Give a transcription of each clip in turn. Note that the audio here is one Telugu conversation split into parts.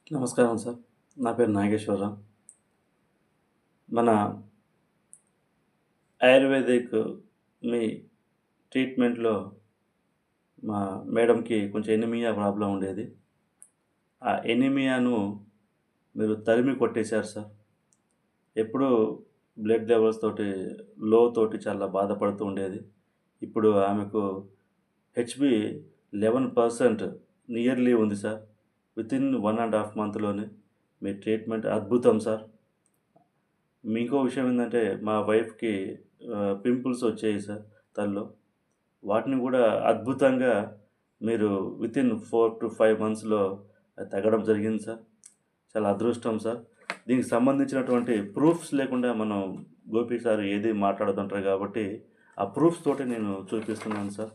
నమస్కారం సార్. నా పేరు నాగేశ్వరరావు. మన ఆయుర్వేదిక్ మీ ట్రీట్మెంట్‌లో మా మేడంకి కొంచెం ఎనీమియా ప్రాబ్లమ్ ఉండేది. ఆ ఎనీమియాను మీరు తరిమి కొట్టేశారు సార్. ఎప్పుడూ బ్లడ్ లెవెల్స్ తోటి లో తోటి చాలా బాధపడుతూ ఉండేది. ఇప్పుడు ఆమెకు హెచ్‌బీ 11% నియర్లీ ఉంది సార్. వితిన్ 1 ½ మంత్‌లోనే. మీ ట్రీట్మెంట్ అద్భుతం సార్. ఇంకో విషయం ఏందంటే, మా వైఫ్‌కి పింపుల్స్ వచ్చాయి సార్ తలలో. వాటిని గూడా అద్భుతంగా మీరు వితిన్ 4-5 మంత్స్‌లో అది తగ్గడం జరిగింది సార్. చాలా అదృష్టం సార్. దీనికి సంబంధించినటువంటి ప్రూఫ్స్ లేకుండా మనం గోపి సార్ ఏది మాట్లాడొద్దంటారు గాబట్టి, ఆ ప్రూఫ్స్ తోటి నేను చూపిస్తున్నాను సార్.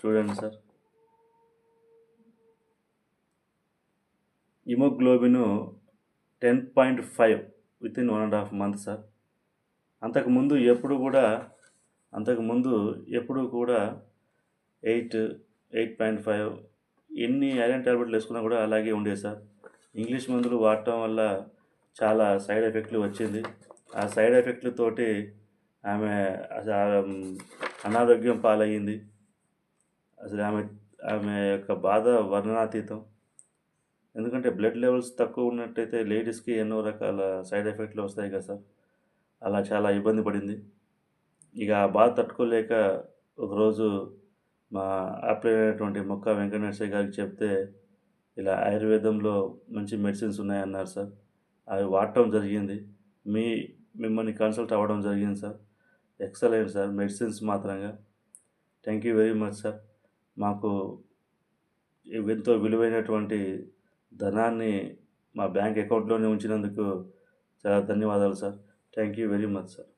చూడండి సార్. హిమోగ్లోబిను 10.5 within 1 ½ month sir. అంతకుముందు ఎప్పుడు గూడా అంతకుముందు ఎప్పుడూ కూడా 8, 8.5 ఎన్ని ఐరన్ టాబ్లెట్లు ఏసుకున్నా గూడా అలాగే ఉండేది సార్. ఇంగ్లీష్ మందులు వాడటం వల్ల చాలా సైడ్ ఎఫెక్ట్‌లు వచ్చింది. ఆ సైడ్ ఎఫెక్ట్‌లతోటి ఆమె అనారోగ్యం పాలయ్యింది. అసలు ఆమె ఆమె యొక్క బాధ వర్ణనాతీతం. ఎందుకంటే బ్లడ్ లెవెల్స్ తక్కువ ఉన్నట్టయితే లేడీస్‌కి ఎన్నో రకాల సైడ్ ఎఫెక్ట్‌లు వస్తాయి కదా సార్. అలా చాలా ఇబ్బంది పడింది. ఇక ఆ బాధ తట్టుకోలేక ఒకరోజు మా ఆప్యాయమైనటువంటి మొక్కా వెంకట నరసయ్య గారికి చెప్తే, ఇలా ఆయుర్వేదంలో మంచి మెడిసిన్స్ ఉన్నాయన్నారు సార్. అవి వాడటం జరిగింది. మీ మిమ్మల్ని కన్సల్ట్ అవ్వడం జరిగింది సార్. ఎక్సలెంట్ సార్ మెడిసిన్స్ మాత్రంగా. Thank you very much sir. మాకు ఎంతో విలువైనటువంటి ధనాన్ని మా బ్యాంక్ అకౌంట్‌లోనే ఉంచినందుకు చాలా ధన్యవాదాలు sir. Thank you very much sir.